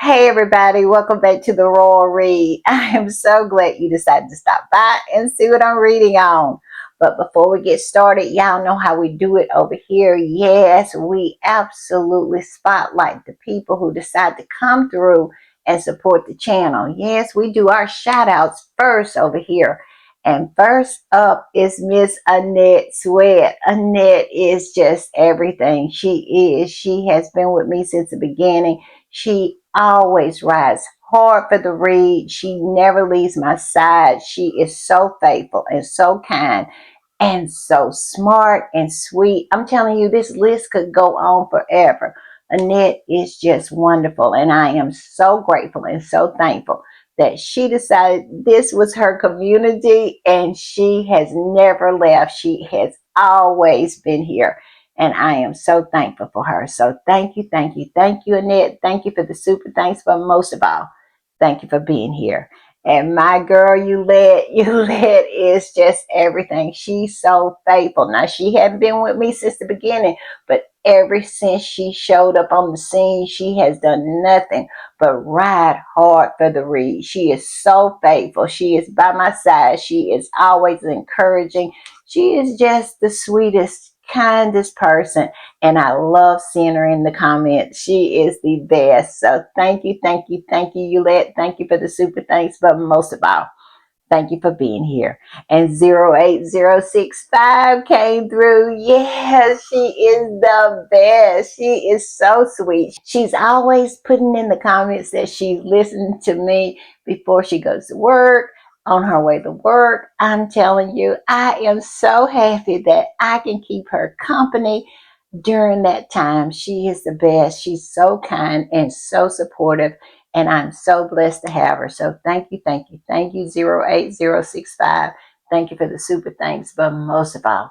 Hey everybody, welcome back to the Royal Read. I am so glad you decided to stop by and see what I'm reading on. But before we get started, y'all know how we do it over here. Yes, we absolutely spotlight the people who decide to come through and support the channel. Yes, we do our shout outs first over here. And first up is Miss Annette Sweat. Annette is just everything. She is. She has been with me since the beginning. She always rides hard for the read. She never leaves my side. She is so faithful and so kind and so smart and sweet. I'm telling you, this list could go on forever. Annette is just wonderful, and I am so grateful and so thankful that she decided this was her community and she has never left. She has always been here. And I am so thankful for her. So thank you, thank you, thank you, Annette. Thank you for the super thanks, but most of all, thank you for being here. And my girl, Yulette is just everything. She's so faithful. Now, she hadn't been with me since the beginning, but ever since she showed up on the scene, she has done nothing but ride hard for the read. She is so faithful. She is by my side. She is always encouraging. She is just the sweetest, kindest person, and I love seeing her in the comments. She is the best. So thank you, thank you, thank you, Yulette. Thank you for the super thanks, but most of all, thank you for being here. And 08065 came through. Yes, she is the best. She is so sweet. She's always putting in the comments that she's listening to me before she goes to work, on her way to work. I'm telling you, I am so happy that I can keep her company during that time. She is the best. She's so kind and so supportive, and I'm so blessed to have her. So thank you, thank you, thank you, 08065. Thank you for the super thanks, but most of all,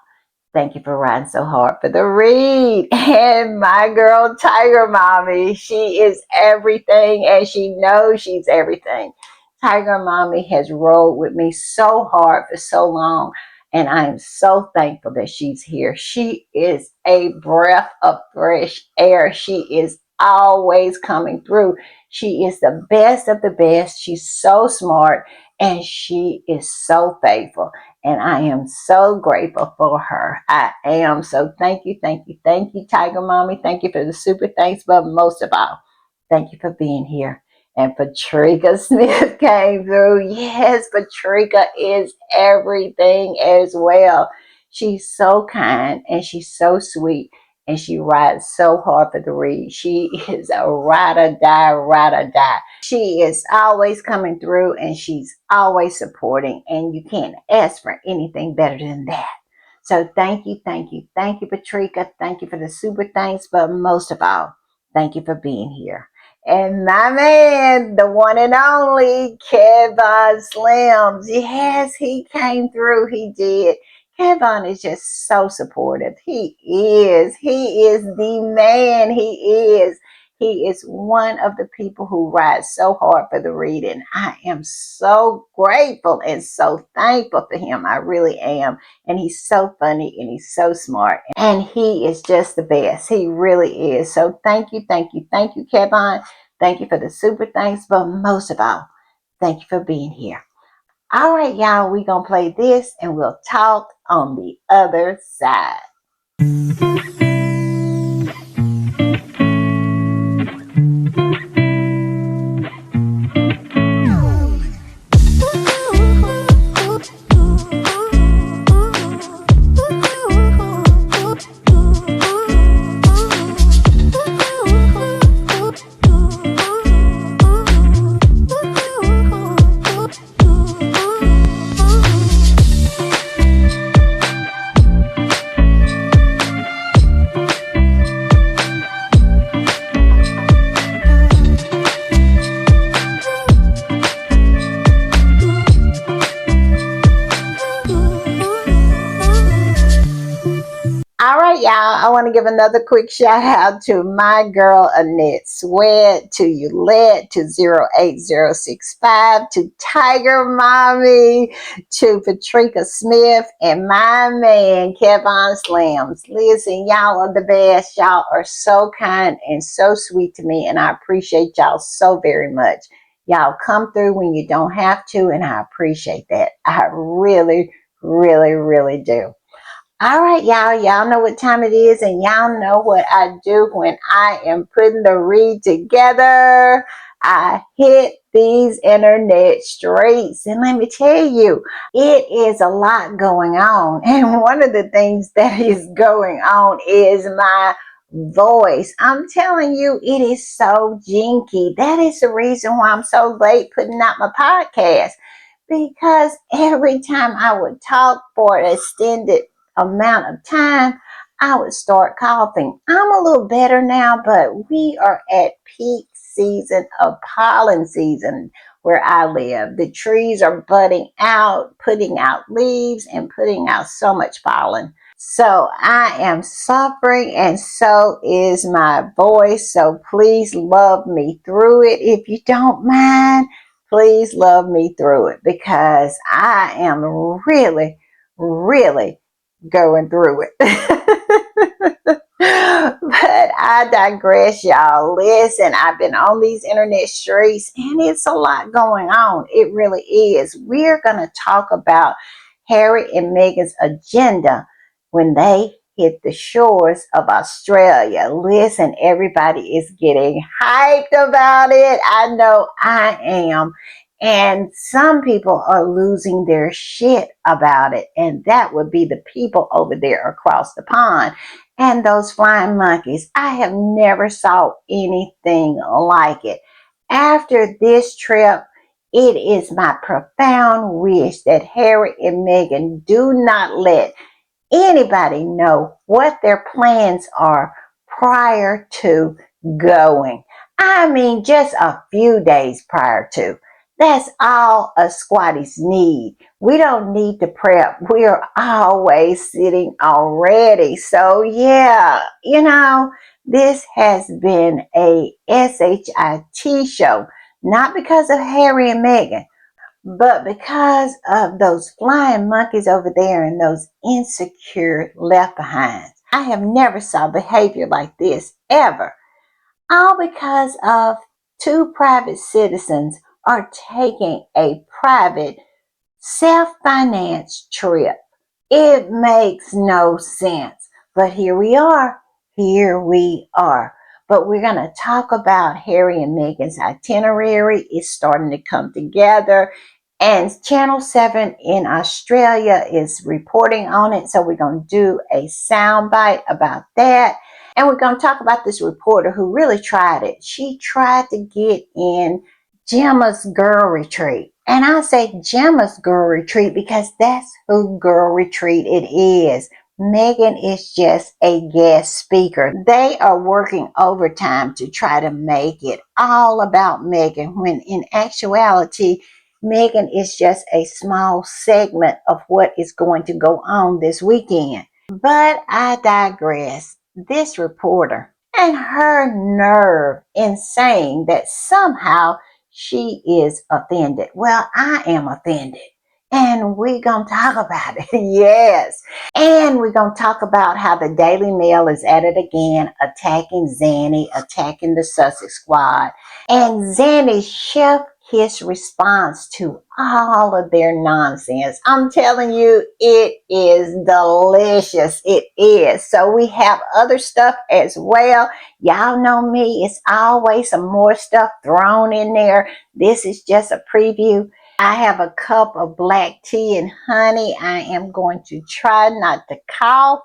thank you for riding so hard for the read. And my girl, Tiger Mommy, she is everything, and she knows she's everything. Tiger Mommy has rolled with me so hard for so long, and I am so thankful that she's here. She is a breath of fresh air. She is always coming through. She is the best of the best. She's so smart, and she is so faithful. And I am so grateful for her. I am. So thank you, thank you, thank you, Tiger Mommy. Thank you for the super thanks, but most of all, thank you for being here. And Patricia Smith came through. Yes, Patricia is everything as well. She's so kind and she's so sweet, and she rides so hard for the read. She is a ride or die, ride or die. She is always coming through, and she's always supporting, and you can't ask for anything better than that. So thank you, thank you, thank you, Patricia. Thank you for the super thanks, but most of all, thank you for being here. And my man, the one and only Kevin Slims. Yes, he came through. He did. Kevin is just so supportive. He is. He is the man. He is. He is one of the people who rides so hard for the reading. I am so grateful and so thankful for him. I really am. And he's so funny and he's so smart. And he is just the best. He really is. So thank you, thank you, thank you, Kevin. Thank you for the super thanks. But most of all, thank you for being here. All right, y'all, we're going to play this and we'll talk on the other side. All right, y'all. I want to give another quick shout out to my girl Annette Sweat, to Eulette, to 08065, to Tiger Mommy, to Patricia Smith, and my man Kevon Slams. Listen, y'all are the best. Y'all are so kind and so sweet to me, and I appreciate y'all so very much. Y'all come through when you don't have to, and I appreciate that. I really, really, really do. All right, y'all. Y'all know what time it is, and y'all know what I do when I am putting the read together. I hit these internet streets, and let me tell you, it is a lot going on. And one of the things that is going on is my voice. I'm telling you, it is so jinky. That is the reason why I'm so late putting out my podcast, because every time I would talk for an extended amount of time, I would start coughing. I'm a little better now, but we are at peak season of pollen season where I live. The trees are budding out, putting out leaves, and putting out so much pollen. So I am suffering, and so is my voice. So please love me through it. If you don't mind, please love me through it, because I am really, really going through it. But I digress, y'all. Listen, I've been on these internet streets, and it's a lot going on. It really is. We're going to talk about Harry and Meghan's agenda when they hit the shores of Australia. Listen, everybody is getting hyped about it. I know I am. And some people are losing their shit about it. And that would be the people over there across the pond. And those flying monkeys. I have never saw anything like it. After this trip, it is my profound wish that Harry and Meghan do not let anybody know what their plans are prior to going. I mean, just a few days prior to. That's all us squatties need. We don't need to prep. We are always sitting already. So yeah, this has been a SHIT show. Not because of Harry and Meghan, but because of those flying monkeys over there and those insecure left behinds. I have never saw behavior like this ever. All because of two private citizens are taking a private self-financed trip. It makes no sense. But here we are. Here we are. But we're going to talk about Harry and Meghan's itinerary. It's starting to come together. And Channel 7 in Australia is reporting on it. So we're going to do a soundbite about that. And we're going to talk about this reporter who really tried it. She tried to get in Gemma's Girl Retreat. And I say Gemma's Girl Retreat because that's who Girl Retreat it is. Meghan is just a guest speaker. They are working overtime to try to make it all about Meghan, when in actuality, Meghan is just a small segment of what is going to go on this weekend. But I digress. This reporter and her nerve in saying that somehow she is offended. Well, I am offended. And we're going to talk about it. Yes. And we're going to talk about how the Daily Mail is at it again, attacking Zanny, attacking the Sussex squad. And Zanny's chef kiss response to all of their nonsense. I'm telling you, it is delicious. It is. So we have other stuff as well. Y'all know me. It's always some more stuff thrown in there. This is just a preview. I have a cup of black tea and honey. I am going to try not to cough.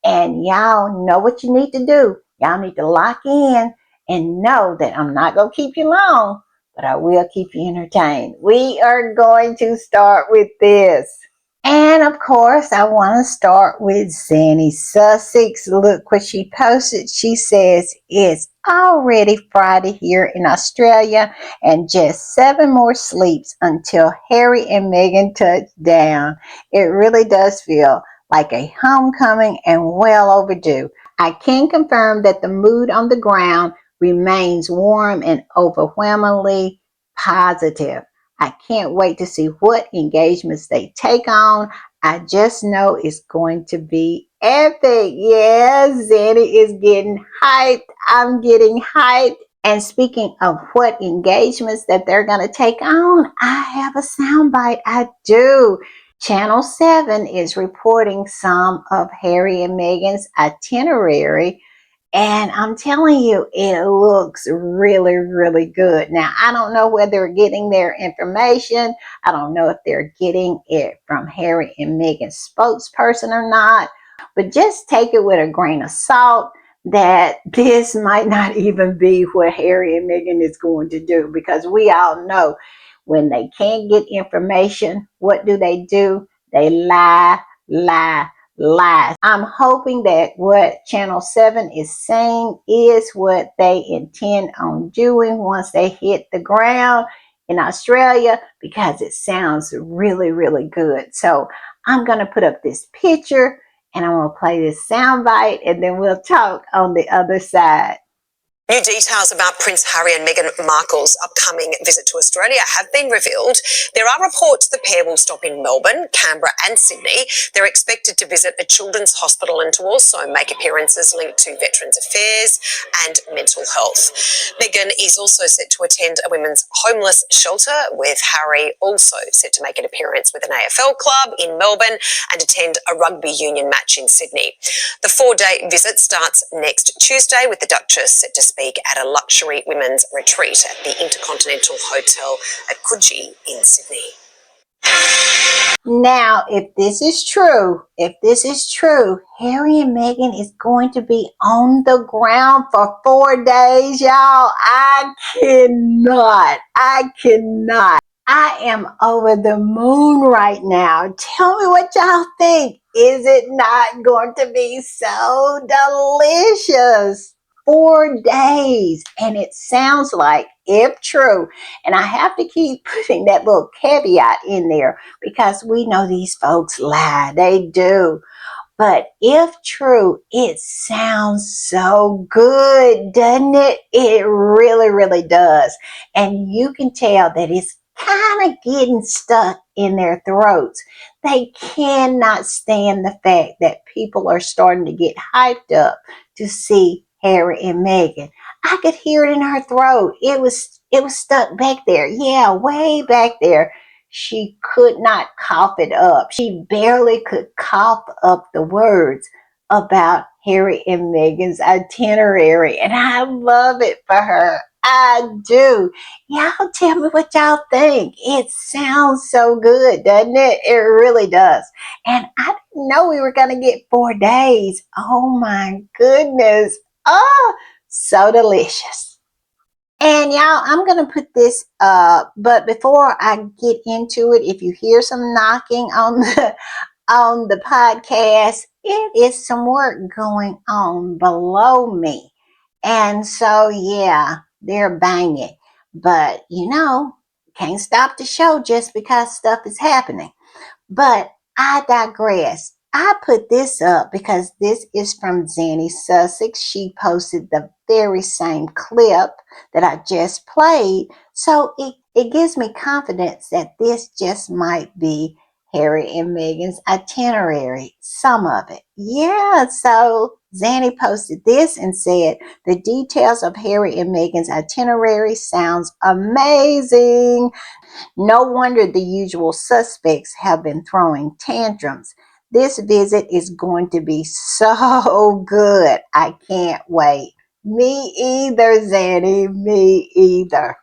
And y'all know what you need to do. Y'all need to lock in and know that I'm not going to keep you long, but I will keep you entertained. We are going to start with this. And of course, I want to start with Zanny Sussex. Look what she posted. She says it's already Friday here in Australia and just 7 more sleeps until Harry and Meghan touch down. It really does feel like a homecoming and well overdue. I can confirm that the mood on the ground remains warm and overwhelmingly positive. I can't wait to see what engagements they take on. I just know it's going to be epic. Yes, Zanny is getting hyped. I'm getting hyped. And speaking of what engagements that they're going to take on, I have a soundbite. I do. Channel 7 is reporting some of Harry and Meghan's itinerary, and I'm telling you, it looks really, really good. Now, I don't know where they're getting their information. I don't know if they're getting it from Harry and Meghan's spokesperson or not. But just take it with a grain of salt that this might not even be what Harry and Meghan is going to do, because we all know when they can't get information, what do? They lie, lie, lies. I'm hoping that what Channel 7 is saying is what they intend on doing once they hit the ground in Australia, because it sounds really, really good. So I'm going to put up this picture and I'm going to play this soundbite, and then we'll talk on the other side. New details about Prince Harry and Meghan Markle's upcoming visit to Australia have been revealed. There are reports the pair will stop in Melbourne, Canberra and Sydney. They're expected to visit a children's hospital and to also make appearances linked to Veterans Affairs and mental health. Meghan is also set to attend a women's homeless shelter, with Harry also set to make an appearance with an AFL club in Melbourne and attend a rugby union match in Sydney. The 4-day visit starts next Tuesday, with the Duchess set to speak at a luxury women's retreat at the Intercontinental Hotel at Coogee in Sydney. Now, if this is true, Harry and Meghan is going to be on the ground for 4 days, y'all. I cannot. I am over the moon right now. Tell me what y'all think. Is it not going to be so delicious? 4 days. And it sounds like, if true, and I have to keep putting that little caveat in there, because we know these folks lie. They do. But if true, it sounds so good, doesn't it? It really, really does. And you can tell that it's kind of getting stuck in their throats. They cannot stand the fact that people are starting to get hyped up to see Harry and Meghan. I could hear it in her throat. It was stuck back there. Yeah, way back there. She could not cough it up. She barely could cough up the words about Harry and Meghan's itinerary. And I love it for her. I do. Y'all tell me what y'all think. It sounds so good, doesn't it? It really does. And I didn't know we were going to get 4 days. Oh my goodness. Oh, so delicious. And y'all, I'm going to put this up, but before I get into it, if you hear some knocking on the podcast, it is some work going on below me. And so yeah, they're banging. But can't stop the show just because stuff is happening. But I digress. I put this up because this is from Zanny Sussex. She posted the very same clip that I just played. So it gives me confidence that this just might be Harry and Meghan's itinerary. Some of it. Yeah, so Zanny posted this and said, the details of Harry and Meghan's itinerary sounds amazing. No wonder the usual suspects have been throwing tantrums. This visit is going to be so good. I can't wait. Me either, Zanny. Me either.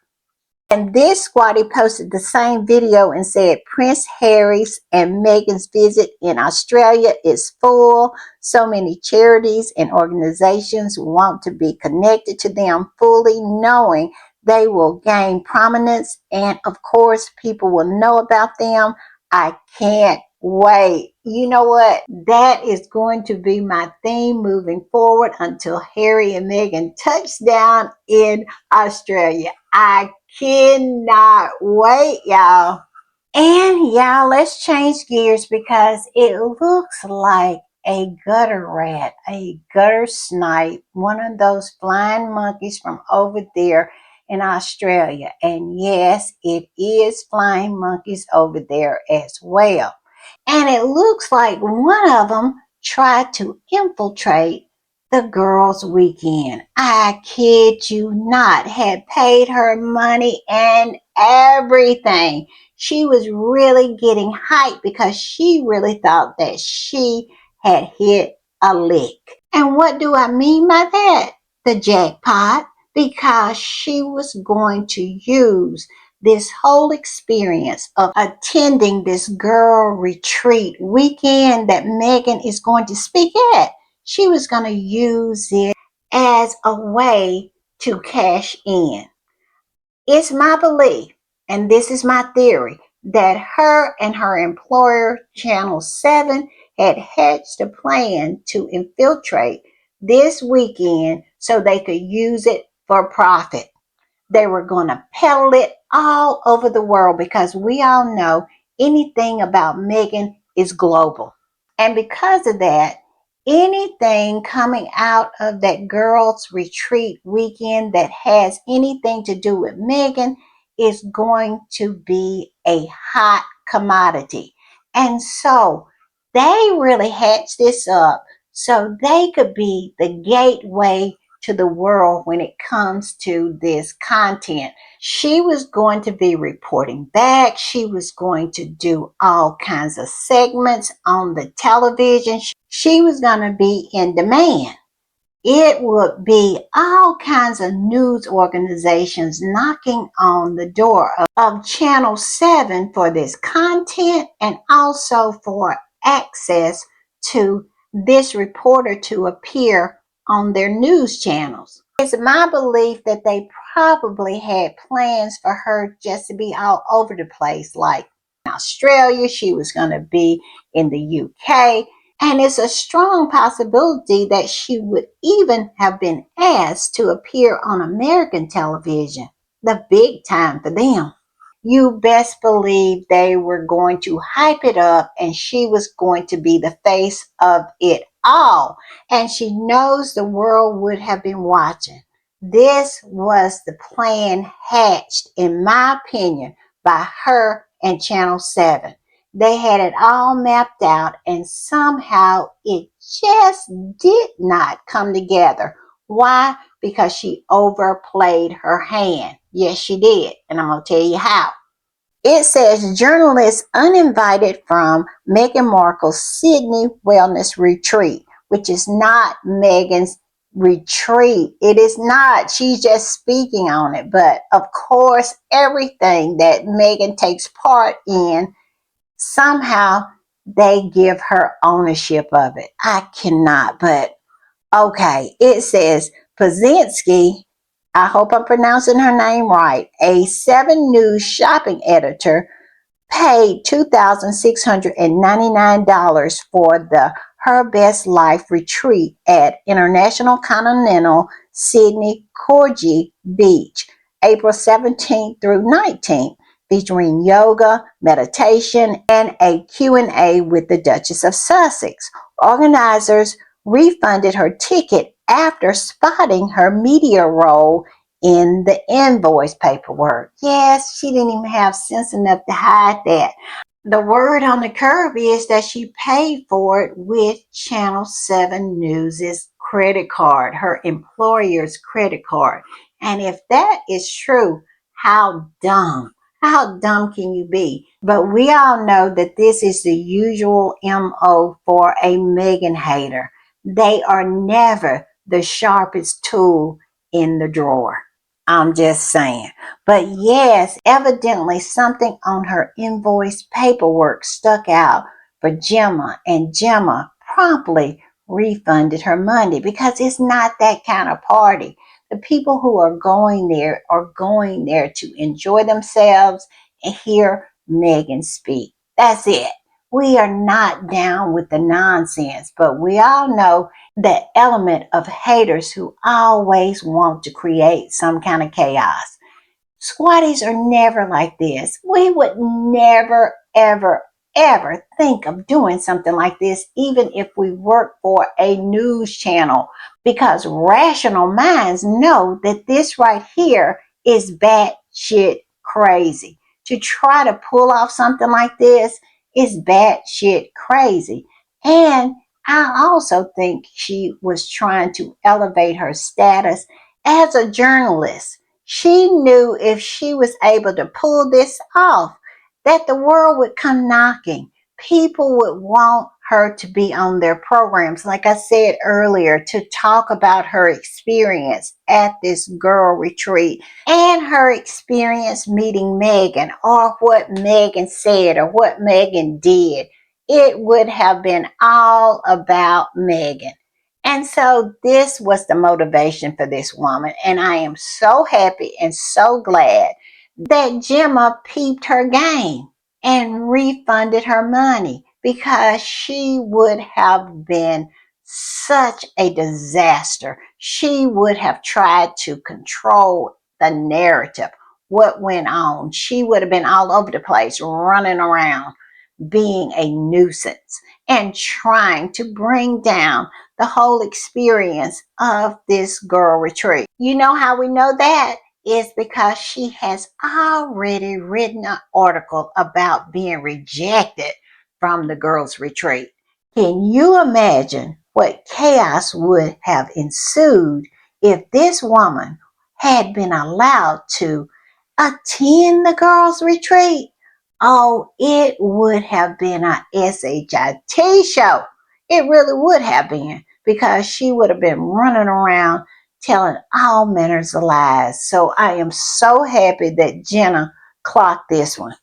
And this squatty posted the same video and said Prince Harry's and Meghan's visit in Australia is full. So many charities and organizations want to be connected to them, fully knowing they will gain prominence, and of course people will know about them. I can't wait. You know what? That is going to be my theme moving forward until Harry and Meghan touch down in Australia. I cannot wait, y'all. And y'all, let's change gears because it looks like a gutter rat, a gutter snipe, one of those flying monkeys from over there in Australia. And yes, it is flying monkeys over there as well. And it looks like one of them tried to infiltrate the girls' weekend. I kid you not, had paid her money and everything. She was really getting hyped because she really thought that she had hit a lick. And what do I mean by that? The jackpot. Because she was going to use this whole experience of attending this girl retreat weekend that Megan is going to speak at. She was going to use it as a way to cash in. It's my belief, and this is my theory, that her and her employer, Channel 7, had hatched a plan to infiltrate this weekend so they could use it for profit. They were going to peddle it all over the world because we all know anything about Megan is global. And because of that, anything coming out of that girls' retreat weekend that has anything to do with Megan is going to be a hot commodity. And so they really hatched this up so they could be the gateway to the world when it comes to this content. She was going to be reporting back. She was going to do all kinds of segments on the television. She was going to be in demand. It would be all kinds of news organizations knocking on the door of Channel 7 for this content and also for access to this reporter to appear on their news channels. It's my belief that they probably had plans for her just to be all over the place, like in Australia, she was going to be in the UK, and it's a strong possibility that she would even have been asked to appear on American television, the big time for them. You best believe they were going to hype it up and she was going to be the face of it all. And she knows the world would have been watching. This was the plan hatched, in my opinion, by her and Channel 7. They had it all mapped out and somehow it just did not come together. Why? Because she overplayed her hand. Yes, she did. And I'm going to tell you how. It says journalists uninvited from Meghan Markle's Sydney Wellness Retreat, which is not Meghan's retreat. It is not. She's just speaking on it. But of course, everything that Meghan takes part in, somehow they give her ownership of it. I cannot, but okay. It says Pazinski, I hope I'm pronouncing her name right, a 7 News shopping editor, paid $2,699 for the Her Best Life retreat at International Continental Sydney Coogee Beach, April 17th through 19th, featuring yoga, meditation, and a Q&A with the Duchess of Sussex. Organizers refunded her ticket after spotting her media role in the invoice paperwork. Yes, she didn't even have sense enough to hide that. The word on the curve is that she paid for it with Channel 7 News' credit card, her employer's credit card. And if that is true, how dumb? How dumb can you be? But we all know that this is the usual MO for a Meghan hater. They are never the sharpest tool in the drawer. I'm just saying. But yes, evidently something on her invoice paperwork stuck out for Gemma, and Gemma promptly refunded her money because it's not that kind of party. The people who are going there to enjoy themselves and hear Meghan speak. That's it. We are not down with the nonsense, but we all know the element of haters who always want to create some kind of chaos. Squatties are never like this. We would never, ever, ever think of doing something like this, even if we work for a news channel, because rational minds know that this right here is batshit crazy. To try to pull off something like this is batshit crazy. And I also think she was trying to elevate her status as a journalist. She knew if she was able to pull this off, that the world would come knocking. People would want her to be on their programs, like I said earlier, to talk about her experience at this girl retreat and her experience meeting Megan, or what Megan said or what Megan did. It would have been all about Megan. And so this was the motivation for this woman. And I am so happy and so glad that Gemma peeped her game and refunded her money, because she would have been such a disaster. She would have tried to control the narrative, what went on. She would have been all over the place, running around, being a nuisance and trying to bring down the whole experience of this girl retreat. You know how we know that? Is because she has already written an article about being rejected from the girls' retreat. Can you imagine what chaos would have ensued if this woman had been allowed to attend the girls' retreat? Oh, it would have been a SHIT show. It really would have been, because she would have been running around telling all manners of lies. So I am so happy that Jenna clocked this one.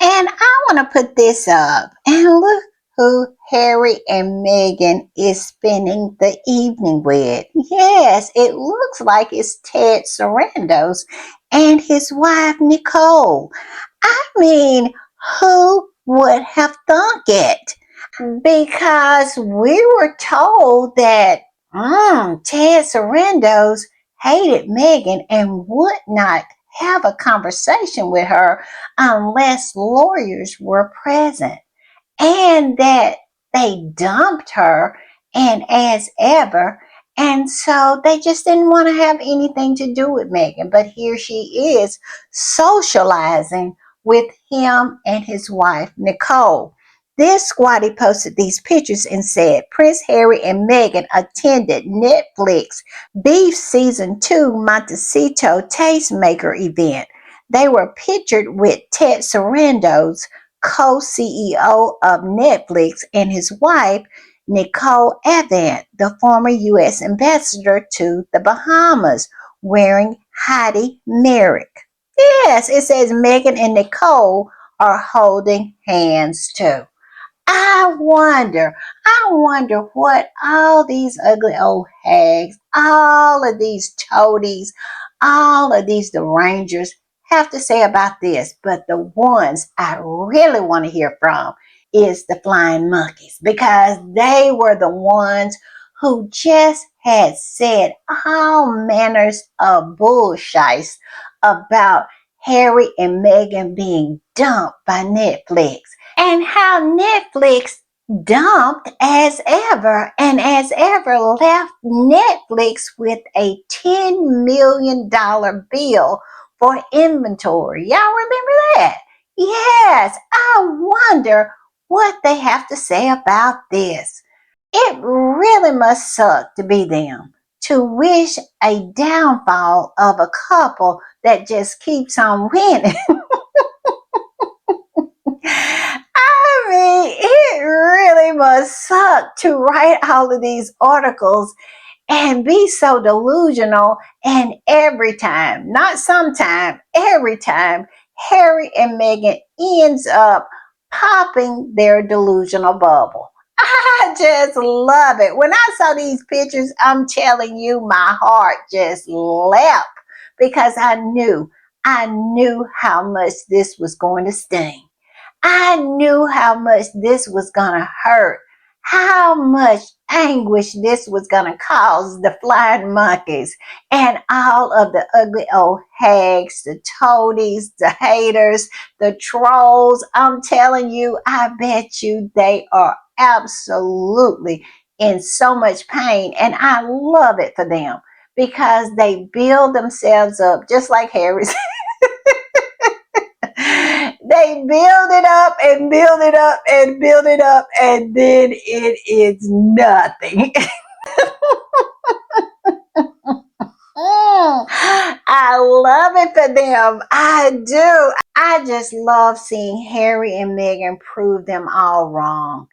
And I want to put this up. And look who Harry and Meghan is spending the evening with. Yes, it looks like it's Ted Sarandos and his wife Nicole. I mean, who would have thunk it? Because we were told that Ted Sarandos hated Meghan and would not have a conversation with her unless lawyers were present, and that they dumped her and as ever. And so they just didn't want to have anything to do with Meghan. But here she is socializing with him and his wife, Nicole. This squatty posted these pictures and said Prince Harry and Meghan attended Netflix Beef Season 2 Montecito Tastemaker event. They were pictured with Ted Sarandos, co-CEO of Netflix, and his wife, Nicole Avant, the former U.S. ambassador to the Bahamas, wearing Heidi Merrick. Yes, it says Meghan and Nicole are holding hands too. I wonder what all these ugly old hags, all of these toadies, all of these derangers have to say about this. But the ones I really want to hear from is the flying monkeys, because they were the ones who just had said all manners of bullshit about Harry and Meghan being dumped by Netflix, and how Netflix dumped as ever, and as ever left Netflix with a $10 million bill for inventory. Y'all remember that? Yes, I wonder what they have to say about this. It really must suck to be them, to wish a downfall of a couple that just keeps on winning. I mean, it really must suck to write all of these articles and be so delusional. And every time, not sometime, every time, Harry and Meghan ends up popping their delusional bubble. I just love it. When I saw these pictures, I'm telling you, my heart just leapt, because I knew how much this was going to sting. I knew how much this was going to hurt. how much anguish this was going to cause the flying monkeys and all of the ugly old hags, the toadies, the haters, the trolls. I'm telling you, I bet you they are absolutely in so much pain. And I love it for them because they build themselves up just like Harry said. They build it up and build it up and build it up, and then it is nothing. I love it for them. I do. I just love seeing Harry and Meghan prove them all wrong.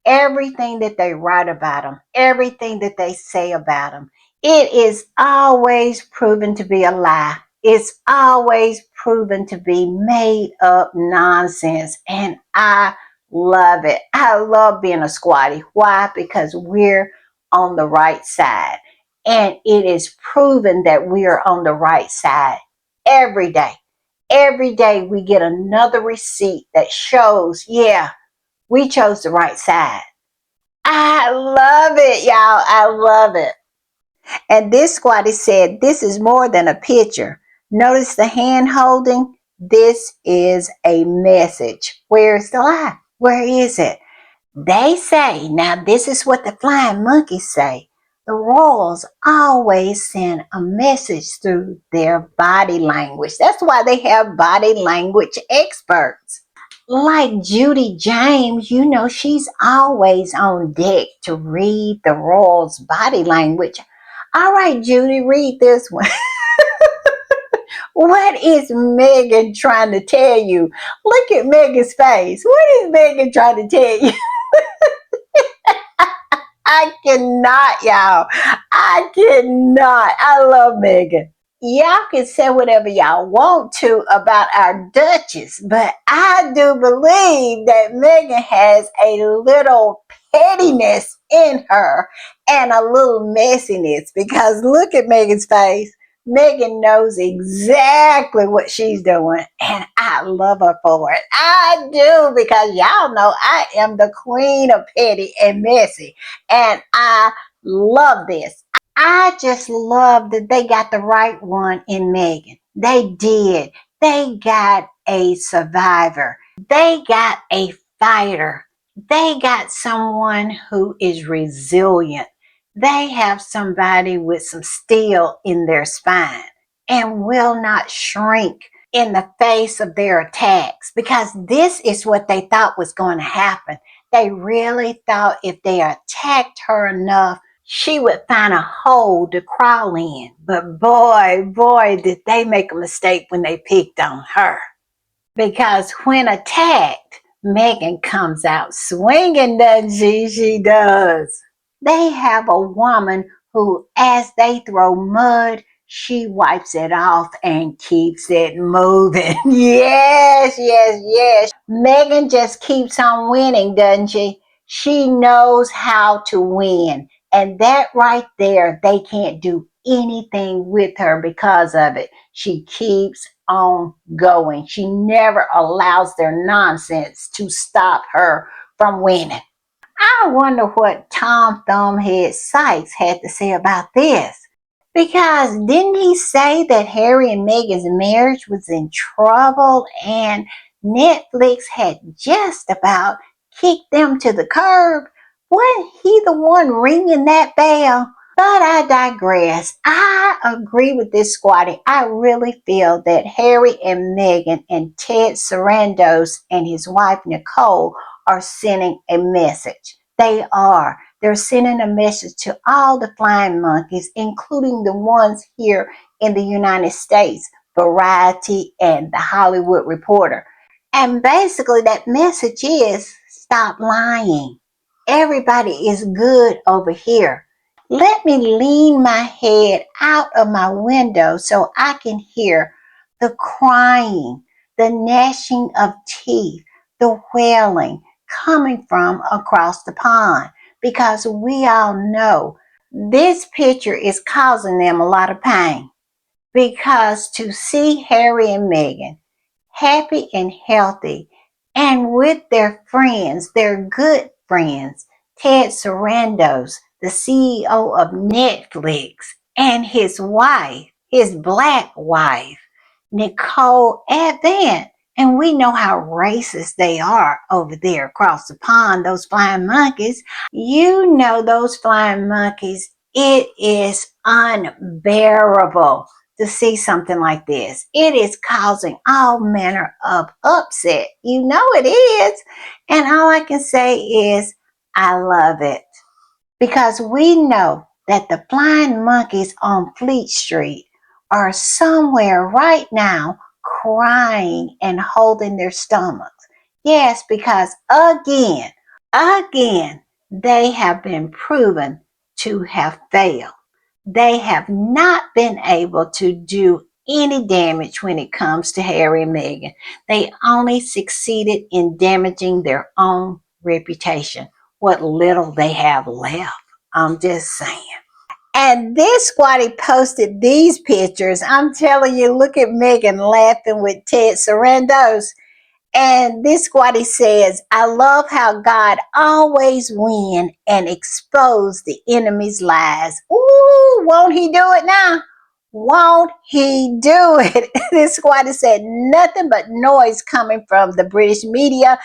Everything that they write about them, everything that they say about them, it is always proven to be a lie. It's always proven to be made up nonsense. And I love it. I love being a squatty. Why? Because we're on the right side. And it is proven that we are on the right side every day. Every day we get another receipt that shows, yeah, we chose the right side. I love it, y'all. I love it. And this squatty said, this is more than a picture. Notice the hand holding? This is a message. Where's the lie? Where is it? They say, now this is what the flying monkeys say. The royals always send a message through their body language. That's why they have body language experts. Like Judy James, you know, she's always on deck to read the royals' body language. All right, Judy, read this one. What is Meghan trying to tell you? Look at Meghan's face. What is Meghan trying to tell you? I cannot, y'all. I cannot. I love Meghan. Y'all can say whatever y'all want to about our Duchess, but I do believe that Meghan has a little pettiness in her and a little messiness because look at Meghan's face. Meghan knows exactly what she's doing, and I love her for it. I do because y'all know I am the queen of petty and messy, and I love this. I just love that they got the right one in Meghan. They did. They got a survivor. They got a fighter. They got someone who is resilient. They have somebody with some steel in their spine and will not shrink in the face of their attacks because this is what they thought was going to happen. They really thought if they attacked her enough, she would find a hole to crawl in. But boy, did they make a mistake when they picked on her. Because when attacked, Meghan comes out swinging, doesn't she? She does. They have a woman who, as they throw mud, she wipes it off and keeps it moving. Yes. Meghan just keeps on winning, doesn't she? She knows how to win. And that right there, they can't do anything with her because of it. She keeps on going. She never allows their nonsense to stop her from winning. I wonder what Tom Thumbhead Sykes had to say about this. Because didn't he say that Harry and Meghan's marriage was in trouble and Netflix had just about kicked them to the curb? Wasn't he the one ringing that bell? But I digress. I agree with this squatty. I really feel that Harry and Meghan and Ted Sarandos and his wife Nicole are sending a message. They are. They're sending a message to all the flying monkeys, including the ones here in the United States, Variety and the Hollywood Reporter. And basically that message is stop lying. Everybody is good over here. Let me lean my head out of my window so I can hear the crying, the gnashing of teeth, the wailing coming from across the pond because we all know this picture is causing them a lot of pain because to see Harry and Meghan happy and healthy and with their friends, their good friends, Ted Sarandos, the CEO of Netflix, and his wife, his black wife, Nicole Advent. And we know how racist they are over there across the pond, those flying monkeys. You know those flying monkeys. It is unbearable to see something like this. It is causing all manner of upset. You know it is. And all I can say is, I love it. Because we know that the flying monkeys on Fleet Street are somewhere right now crying and holding their stomachs. Yes, because again, they have been proven to have failed. They have not been able to do any damage when it comes to Harry and Meghan. They only succeeded in damaging their own reputation, what little they have left. I'm just saying. And this squatty posted these pictures. I'm telling you, look at Megan laughing with Ted Sarandos. And this squatty says, I love how God always win and expose the enemy's lies. Ooh, won't he do it now? Won't he do it? This squatty said nothing but noise coming from the British media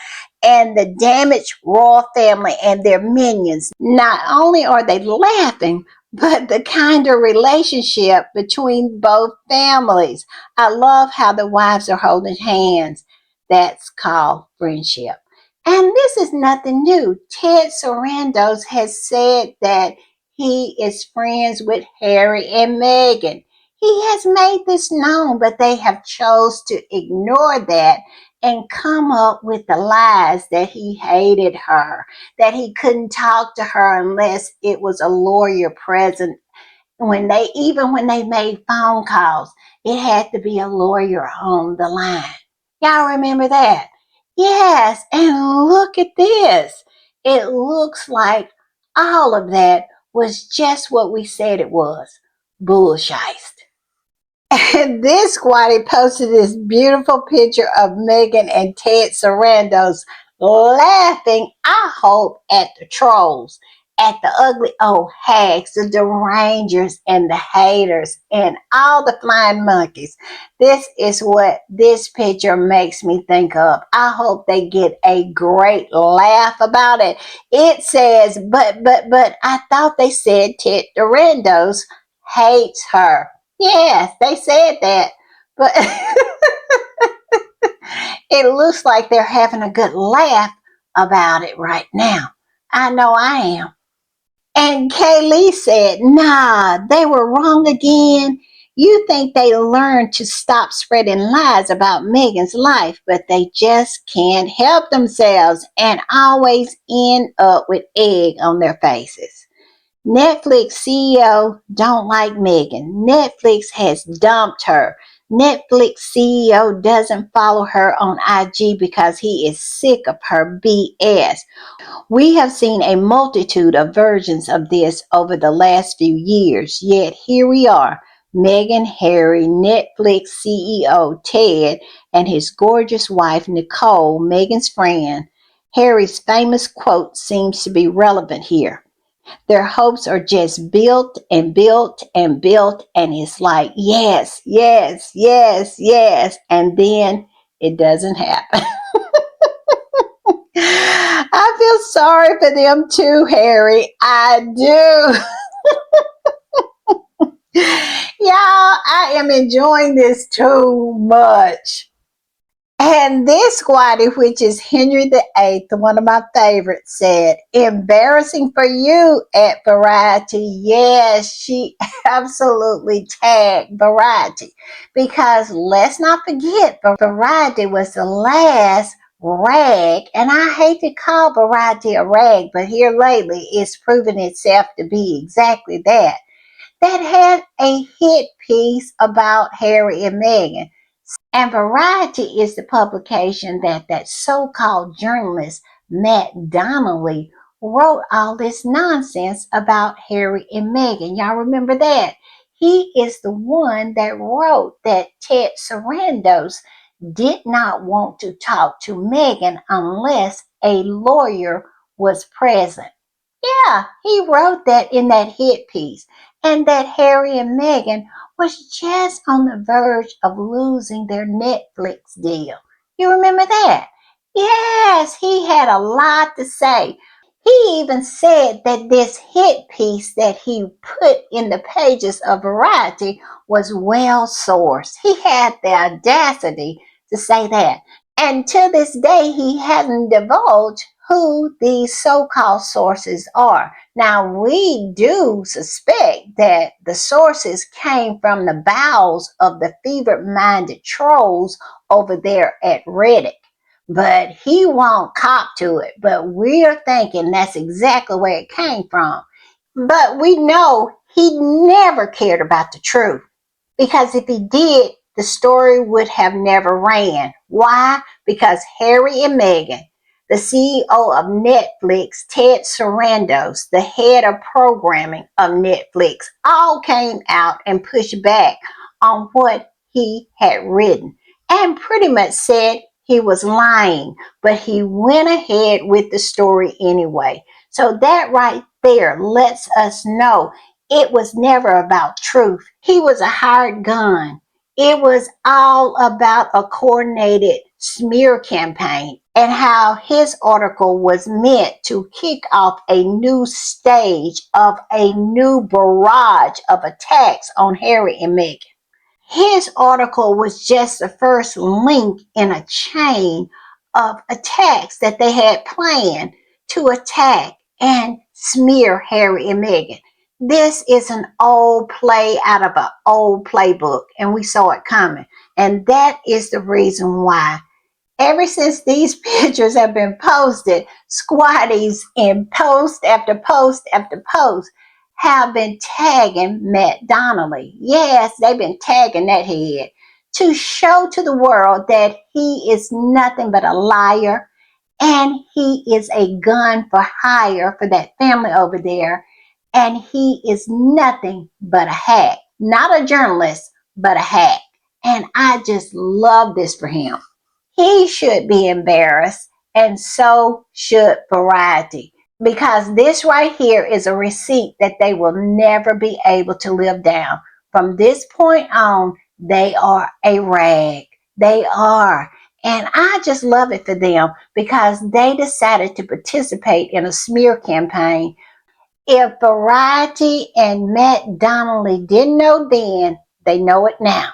and the damaged royal family and their minions. Not only are they laughing, but the kind of relationship between both families. I love how the wives are holding hands. That's called friendship. And this is nothing new. Ted Sarandos has said that he is friends with Harry and Meghan. He has made this known, but they have chose to ignore that and come up with the lies that he hated her, that he couldn't talk to her unless it was a lawyer present. When they made phone calls, it had to be a lawyer on the line. Y'all remember that? Yes, and look at this. It looks like all of that was just what we said it was. Bullshit. And this squatty posted this beautiful picture of Megan and Ted Sarandos laughing, I hope, at the trolls, at the ugly old hags, the derangers, and the haters, and all the flying monkeys. This is what this picture makes me think of. I hope they get a great laugh about it. It says, but, I thought they said Ted Sarandos hates her. Yes, they said that. But it looks like they're having a good laugh about it right now. I know I am. And Kaylee said, nah, they were wrong again. You think they learned to stop spreading lies about Megan's life, but they just can't help themselves and always end up with egg on their faces. Netflix CEO don't like Megan. Netflix has dumped her. Netflix CEO doesn't follow her on IG because he is sick of her BS. We have seen a multitude of versions of this over the last few years, yet here we are. Meghan, Harry, Netflix CEO Ted, and his gorgeous wife Nicole, Meghan's friend. Harry's famous quote seems to be relevant here. Their hopes are just built and built and built, and it's like, yes, yes, yes, yes, and then it doesn't happen. I feel sorry for them too, Harry. I do. Y'all, I am enjoying this too much. And this squatty, which is Henry VIII, one of my favorites, said, embarrassing for you at Variety. Yes, she absolutely tagged Variety. Because let's not forget, Variety was the last rag, and I hate to call Variety a rag, but here lately it's proven itself to be exactly that. That had a hit piece about Harry and Meghan. And Variety is the publication that so-called journalist Matt Donnelly wrote all this nonsense about Harry and Meghan. Y'all remember that? He is the one that wrote that Ted Sarandos did not want to talk to Meghan unless a lawyer was present. Yeah, he wrote that in that hit piece. And that Harry and Meghan was just on the verge of losing their Netflix deal. You remember that? Yes, he had a lot to say. He even said that this hit piece that he put in the pages of Variety was well sourced. He had the audacity to say that. And to this day, he hasn't divulged who these so called sources are. Now, we do suspect that the sources came from the bowels of the fevered minded trolls over there at Reddit. But he won't cop to it. But we're thinking that's exactly where it came from. But we know he never cared about the truth. Because if he did, the story would have never ran. Why? Because Harry and Meghan, the CEO of Netflix, Ted Sarandos, the head of programming of Netflix, all came out and pushed back on what he had written and pretty much said he was lying, but he went ahead with the story anyway. So that right there lets us know it was never about truth. He was a hired gun. It was all about a coordinated smear campaign and how his article was meant to kick off a new stage of a new barrage of attacks on Harry and Meghan. His article was just the first link in a chain of attacks that they had planned to attack and smear Harry and Meghan. This is an old play out of an old playbook, and we saw it coming. And that is the reason why ever since these pictures have been posted, squatties in post after post after post have been tagging Matt Donnelly. Yes, they've been tagging that head to show to the world that he is nothing but a liar and he is a gun for hire for that family over there. And he is nothing but a hack. Not a journalist, but a hack. And I just love this for him. He should be embarrassed, and so should Variety. Because this right here is a receipt that they will never be able to live down. From this point on, they are a rag. They are. And I just love it for them because they decided to participate in a smear campaign. If Variety and Matt Donnelly didn't know then, they know it now.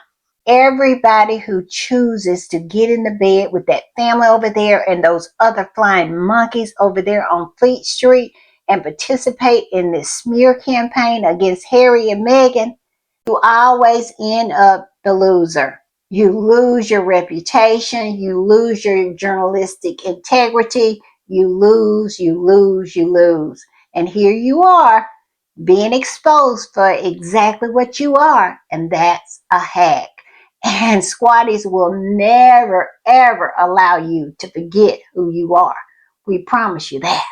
Everybody who chooses to get in the bed with that family over there and those other flying monkeys over there on Fleet Street and participate in this smear campaign against Harry and Meghan, you always end up the loser. You lose your reputation, you lose your journalistic integrity, you lose, you lose, you lose. And here you are being exposed for exactly what you are, and that's a hack. And squatties will never, ever allow you to forget who you are. We promise you that.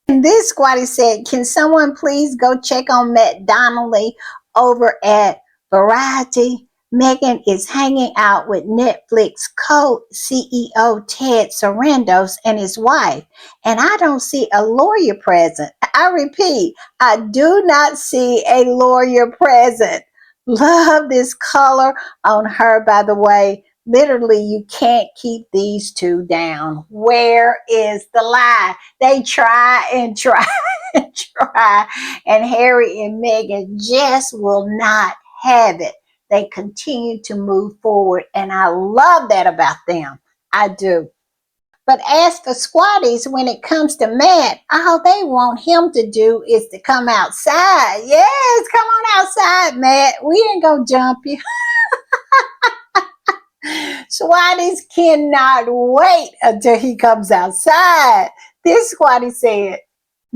And this squatty said, can someone please go check on Matt Donnelly over at Variety? Meghan is hanging out with Netflix co-CEO Ted Sarandos and his wife, and I don't see a lawyer present. I repeat, I do not see a lawyer present. Love this color on her, by the way. Literally, you can't keep these two down. Where is the lie? They try and try and try, and Harry and Meghan just will not have it. They continue to move forward, and I love that about them. I do. But as for squatties, when it comes to Matt, all they want him to do is to come outside. Yes, come on outside, Matt. We ain't gonna jump you. Squatties cannot wait until he comes outside. This squatty said,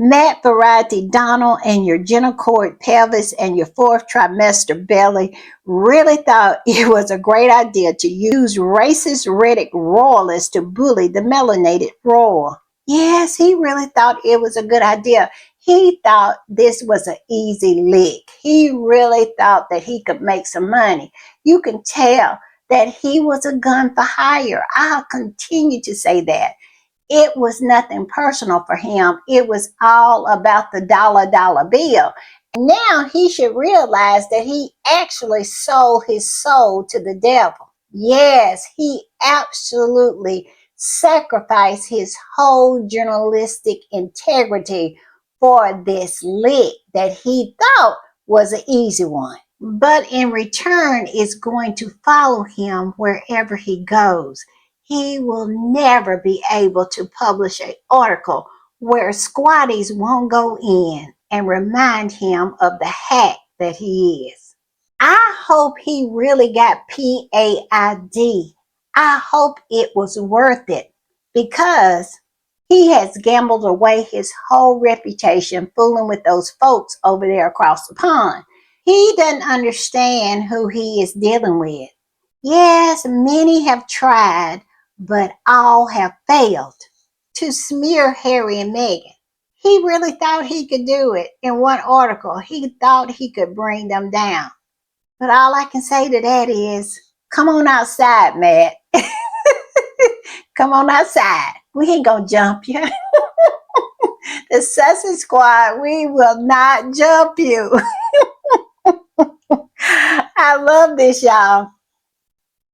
Matt Variety Donald and your genocoid pelvis and your fourth trimester belly really thought it was a great idea to use racist Reddit royalists to bully the melanated royal. Yes, he really thought it was a good idea. He thought this was an easy lick. He really thought that he could make some money. You can tell that he was a gun for hire. I'll continue to say that. it was nothing personal for him. It was all about the dollar bill. Now he should realize that he actually sold his soul to the devil. Yes, he absolutely sacrificed his whole journalistic integrity for this lick that he thought was an easy one. But in return, it's going to follow him wherever he goes. He will never be able to publish an article where squatties won't go in and remind him of the hack that he is. I hope he really got PAID. I hope it was worth it because he has gambled away his whole reputation fooling with those folks over there across the pond. He doesn't understand who he is dealing with. Yes, many have tried, but all have failed to smear Harry and Meghan. He really thought he could do it in one article. He thought he could bring them down. But all I can say to that is, come on outside, Matt. Come on outside. We ain't gonna jump you. The Sussex squad, we will not jump you. I love this, y'all.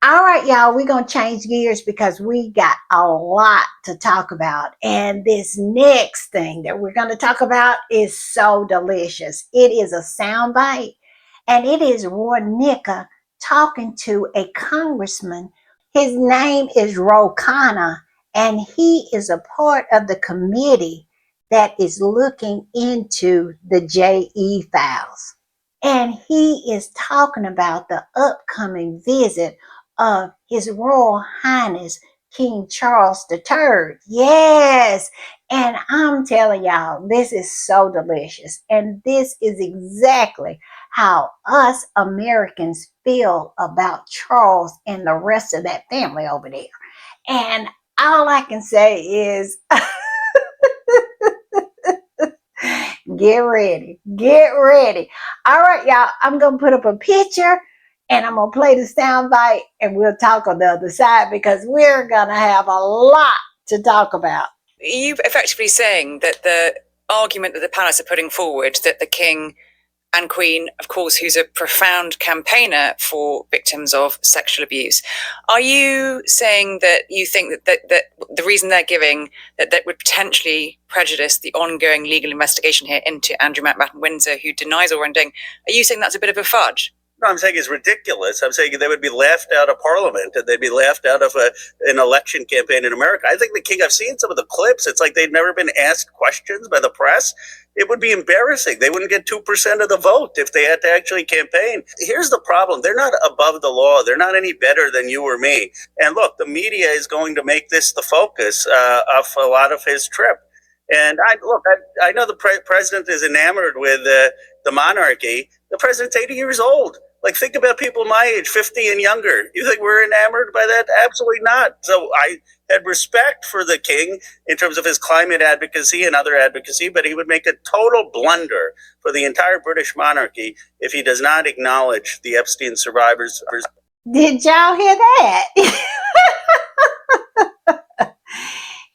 All right, y'all, we're going to change gears because we got a lot to talk about. And this next thing that we're going to talk about is so delicious. It is a soundbite, and it is Roy Nicka talking to a congressman. His name is Ro Khanna, and he is a part of the committee that is looking into the JE files. And he is talking about the upcoming visit of His Royal Highness King Charles III. Yes. And I'm telling y'all, this is so delicious. And this is exactly how us Americans feel about Charles and the rest of that family over there. And all I can say is get ready. Get ready. All right, y'all. I'm going to put up a picture and I'm going to play the soundbite and we'll talk on the other side because we're going to have a lot to talk about. Are you effectively saying that the argument that the palace are putting forward, that the king and queen, of course, who's a profound campaigner for victims of sexual abuse, are you saying that you think that the reason they're giving that would potentially prejudice the ongoing legal investigation here into Andrew Mountbatten Windsor, who denies all wrongdoing, are you saying that's a bit of a fudge? No, I'm saying it's ridiculous. I'm saying they would be laughed out of Parliament and they'd be laughed out of an election campaign in America. I think the king, I've seen some of the clips. It's like they've never been asked questions by the press. It would be embarrassing. They wouldn't get 2% of the vote if they had to actually campaign. Here's the problem. They're not above the law. They're not any better than you or me. And look, the media is going to make this the focus of a lot of his trip. And I know the president is enamored with the monarchy. The president's 80 years old. Like, think about people my age, 50 and younger. You think we're enamored by that? Absolutely not. So I had respect for the king in terms of his climate advocacy and other advocacy, but he would make a total blunder for the entire British monarchy if he does not acknowledge the Epstein survivors. Did y'all hear that?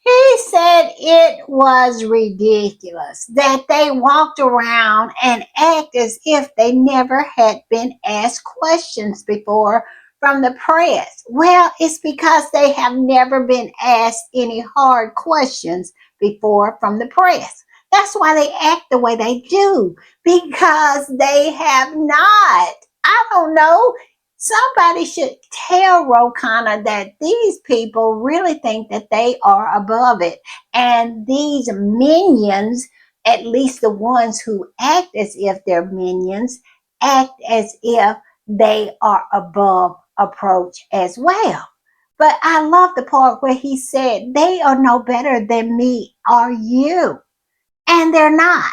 He said it was ridiculous that they walked around and act as if they never had been asked questions before from the press. Well, it's because they have never been asked any hard questions before from the press. That's why they act the way they do, because they have not. I don't know. Somebody should tell Ro Khanna that these people really think that they are above it. And these minions, at least the ones who act as if they're minions, act as if they are above approach as well. But I love the part where he said, they are no better than me or you. And they're not.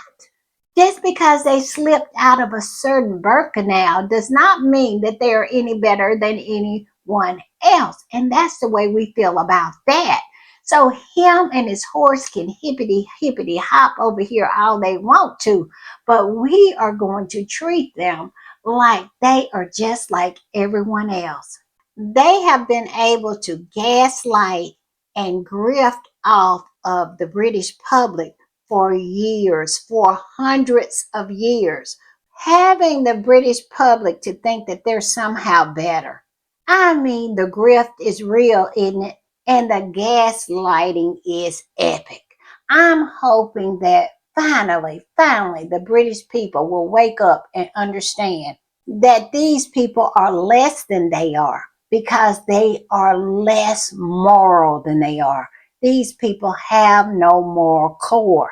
Just because they slipped out of a certain birth canal does not mean that they are any better than anyone else. And that's the way we feel about that. So him and his horse can hippity hop over here all they want to, but we are going to treat them like they are just like everyone else. They have been able to gaslight and grift off of the British public for years, for hundreds of years, having the British public to think that they're somehow better. I mean, the grift is real, isn't it? And the gaslighting is epic. I'm hoping that finally, the British people will wake up and understand that these people are less than they are because they are less moral than they are. These people have no moral core.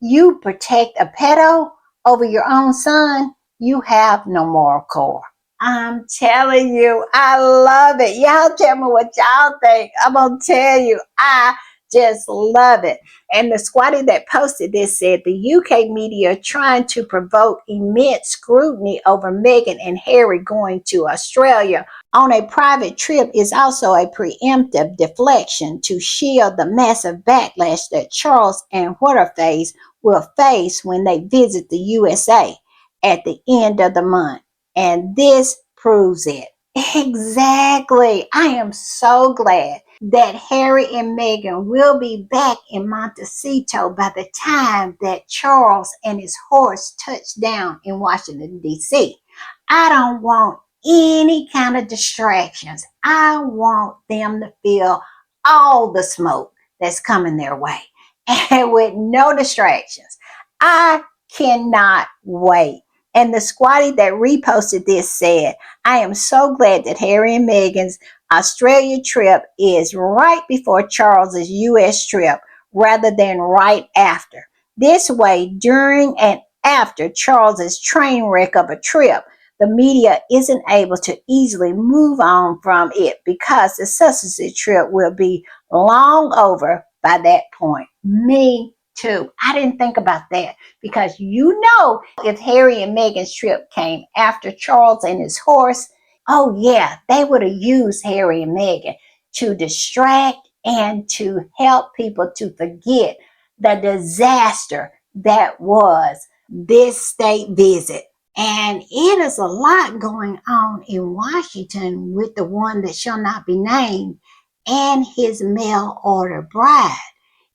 You protect a pedo over your own son, you have no moral core. I'm telling you, I love it. Y'all tell me what y'all think. I'm going to tell you, I just love it. And the squatty that posted this said the UK media are trying to provoke immense scrutiny over Meghan and Harry going to Australia on a private trip is also a preemptive deflection to shield the massive backlash that Charles and Whatterface will face when they visit the USA at the end of the month. And this proves it. Exactly. I am so glad that Harry and Meghan will be back in Montecito by the time that Charles and his horse touch down in Washington, D.C. I don't want any kind of distractions. I want them to feel all the smoke that's coming their way and with no distractions. I cannot wait. And the squatty that reposted this said, I am so glad that Harry and Meghan's Australia trip is right before Charles's US trip rather than right after. This way, during and after Charles's train wreck of a trip, the media isn't able to easily move on from it because the Sussex trip will be long over by that point. Me too. I didn't think about that because if Harry and Meghan's trip came after Charles and his horse, oh yeah, they would have used Harry and Meghan to distract and to help people to forget the disaster that was this state visit. And it is a lot going on in Washington with the one that shall not be named and his mail order bride.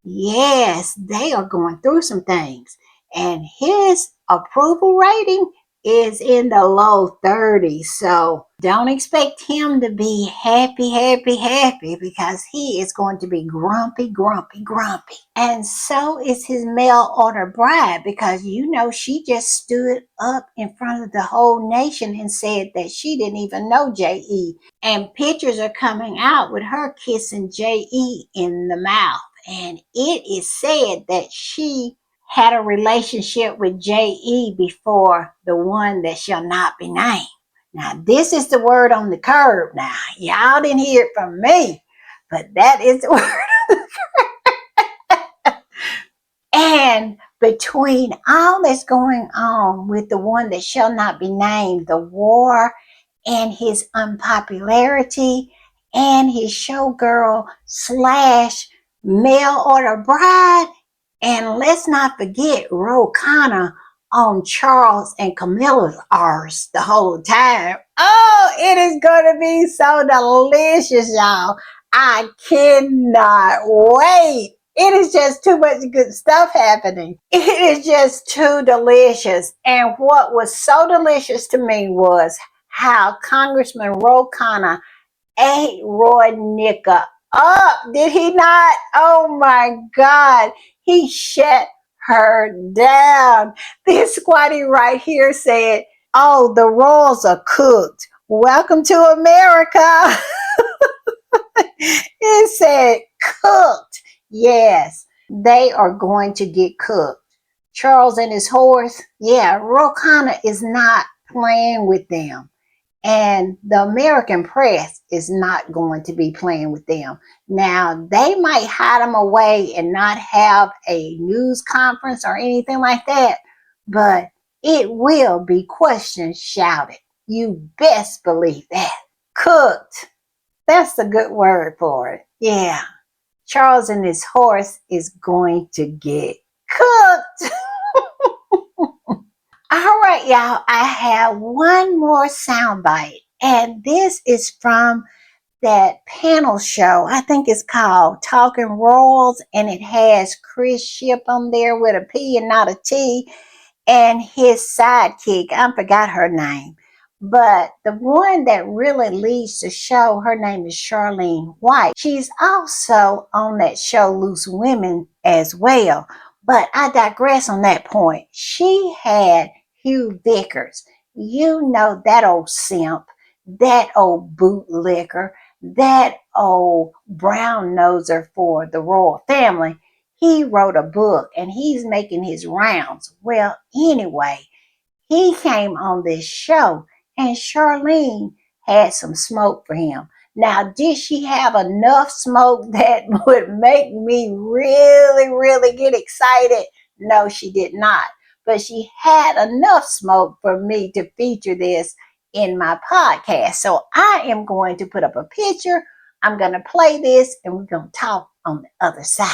Yes, they are going through some things. And his approval rating is in the low 30s. So don't expect him to be happy because he is going to be grumpy. And so is his mail order bride because she just stood up in front of the whole nation and said that she didn't even know J.E. And pictures are coming out with her kissing J.E. in the mouth. And it is said that she had a relationship with J.E. before the one that shall not be named. Now, this is the word on the curb now. Y'all didn't hear it from me, but that is the word. And between all that's going on with the one that shall not be named, the war and his unpopularity and his showgirl / mail order bride, and let's not forget Ro Khanna on Charles and Camilla's arse the whole time. Oh, it is going to be so delicious, y'all. I cannot wait. It is just too much good stuff happening. It is just too delicious. And what was so delicious to me was how Congressman Ro Khanna ate Roy Nicka up. Did he not? Oh my God. He shut her down. This squatty right here said, oh, the rolls are cooked. Welcome to America. It said cooked. Yes, they are going to get cooked. Charles and his horse, yeah, Ro Khanna is not playing with them. And the American press is not going to be playing with them. Now, they might hide them away and not have a news conference or anything like that, but it will be questions shouted. You best believe that. Cooked. That's a good word for it. Yeah. Charles and his horse is going to get cooked. All right, y'all. I have one more soundbite, and this is from that panel show. I think it's called Talking Royals, and it has Chris Ship on there with a P and not a T, and his sidekick. I forgot her name. But the one that really leads the show, her name is Charlene White. She's also on that show Loose Women as well. But I digress on that point. She had Hugh Vickers. You know that old simp, that old bootlicker, that old brown noser for the royal family. He wrote a book and he's making his rounds. Well, anyway, he came on this show and Charlene had some smoke for him. Now, did she have enough smoke that would make me really, really get excited? No, she did not. But she had enough smoke for me to feature this in my podcast. So I am going to put up a picture. I'm going to play this and we're going to talk on the other side.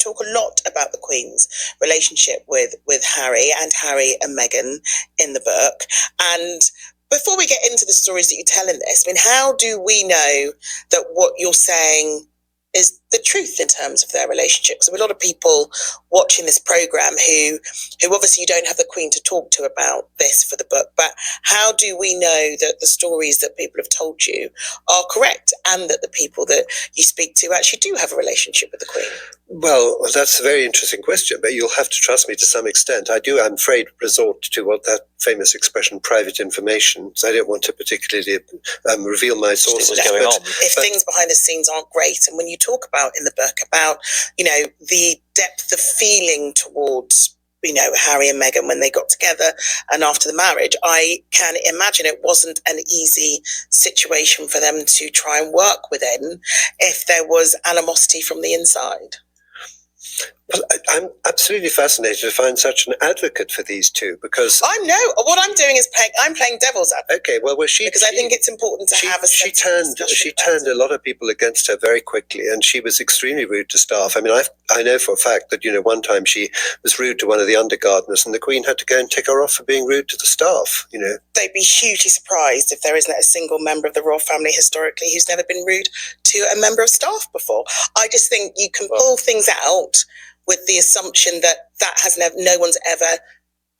Talk a lot about the Queen's relationship with Harry and Meghan in the book. And before we get into the stories that you tell in this, I mean, how do we know that what you're saying is the truth in terms of their relationship? Because there are a lot of people watching this programme who obviously you don't have the Queen to talk to about this for the book, but how do we know that the stories that people have told you are correct and that the people that you speak to actually do have a relationship with the Queen? Well, that's a very interesting question, but you'll have to trust me to some extent. I'm afraid, resort to what that famous expression, private information. So I don't want to particularly reveal my sources. If things behind the scenes aren't great, and when you talk about in the book about, you know, the depth of feeling towards, you know, Harry and Meghan when they got together and after the marriage, I can imagine it wasn't an easy situation for them to try and work within if there was animosity from the inside. Well, I'm absolutely fascinated to find such an advocate for these two because what I'm doing is I'm playing devil's advocate. Okay, well, I think it's important to have a she turned a lot of people against her very quickly, and she was extremely rude to staff. I mean, I know for a fact that, you know, one time she was rude to one of the undergardeners, and the Queen had to go and take her off for being rude to the staff. You know, they'd be hugely surprised if there isn't a single member of the royal family historically who's never been rude to a member of staff before. I just think you can pull things out with the assumption that no one's ever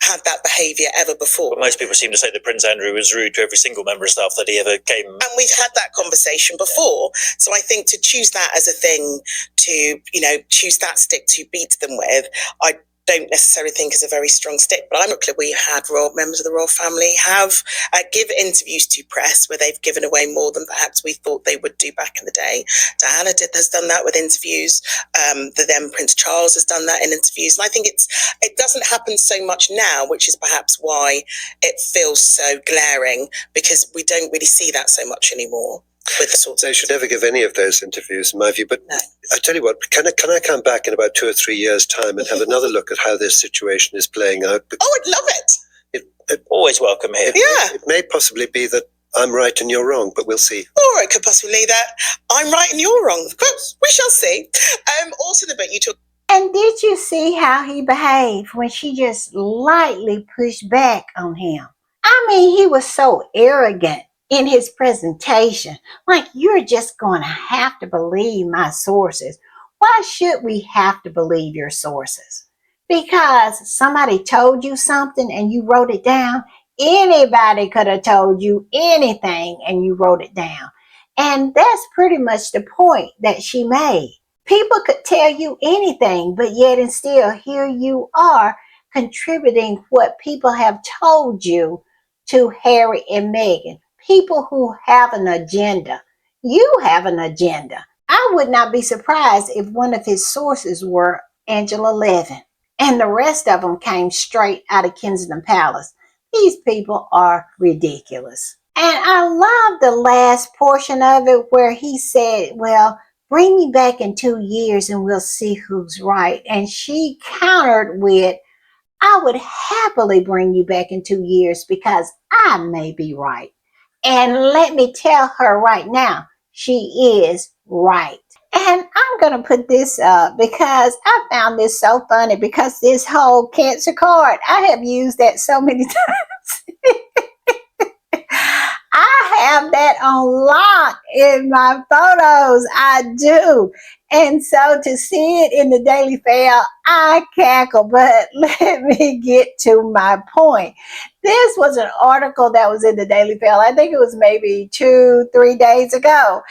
had that behaviour ever before. But most people seem to say that Prince Andrew was rude to every single member of staff that he ever came. And we've had that conversation before. So I think to choose that as a thing to, you know, choose that stick to beat them with, I don't necessarily think is a very strong stick. But I'm glad we had members of the royal family give interviews to press where they've given away more than perhaps we thought they would do back in the day. Diana has done that with interviews. The then Prince Charles has done that in interviews. And I think it doesn't happen so much now, which is perhaps why it feels so glaring, because we don't really see that so much anymore. They should never give any of those interviews, in my view. But no. I tell you what, can I come back in about 2 or 3 years' time and have another look at how this situation is playing out? Oh, I'd love it. Always welcome here. Yeah. It may possibly be that I'm right and you're wrong, but we'll see. Or it could possibly be that I'm right and you're wrong. But we shall see. Also, the bit you took. And did you see how he behaved when she just lightly pushed back on him? I mean, he was so arrogant in his presentation. Like, you're just going to have to believe my sources. Why should we have to believe your sources? Because somebody told you something and you wrote it down. Anybody could have told you anything and you wrote it down. And that's pretty much the point that she made. People could tell you anything, but yet and still here you are contributing what people have told you to Harry and Meghan. People who have an agenda. You have an agenda. I would not be surprised if one of his sources were Angela Levin, and the rest of them came straight out of Kensington Palace. These people are ridiculous. And I love the last portion of it where he said, well, bring me back in 2 years and we'll see who's right. And she countered with, I would happily bring you back in 2 years because I may be right. And let me tell her right now, she is right. And I'm going to put this up because I found this so funny, because this whole cancer card, I have used that so many times. I have that on lock in my photos. I do. And so to see it in the Daily Fail, I cackle. But let me get to my point. This was an article that was in the Daily Fail. I think it was maybe 2-3 days ago.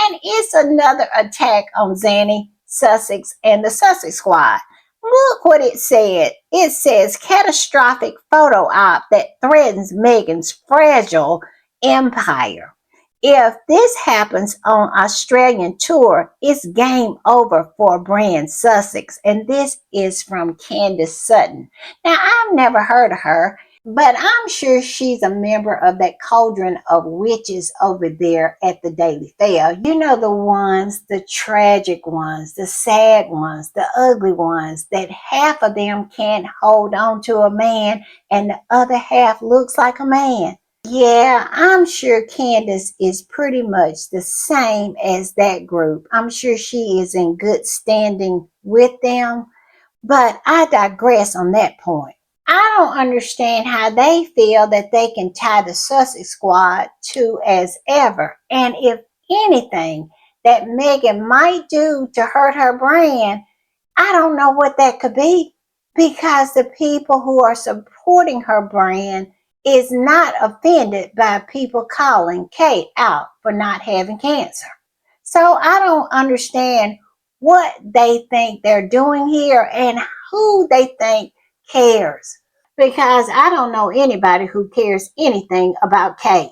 And it's another attack on Zanny, Sussex, and the Sussex Squad. Look what it said. It says catastrophic photo op that threatens Meghan's fragile empire. If this happens on Australian tour, it's game over for brand Sussex. And this is from Candace Sutton. Now, I've never heard of her, but I'm sure she's a member of that cauldron of witches over there at the Daily Fail. You know, the ones, the tragic ones, the sad ones, the ugly ones, that half of them can't hold on to a man and the other half looks like a man. Yeah, I'm sure Candace is pretty much the same as that group. I'm sure she is in good standing with them, but I digress on that point. I don't understand how they feel that they can tie the Sussex Squad to as ever. And if anything that Meghan might do to hurt her brand, I don't know what that could be, because the people who are supporting her brand is not offended by people calling Kate out for not having cancer. So I don't understand what they think they're doing here and who they think cares, because I don't know anybody who cares anything about Kate.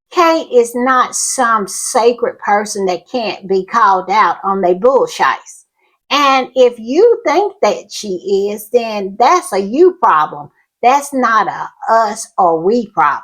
Kate is not some sacred person that can't be called out on their bullshites. And if you think that she is, then that's a you problem. That's not a us or we problem.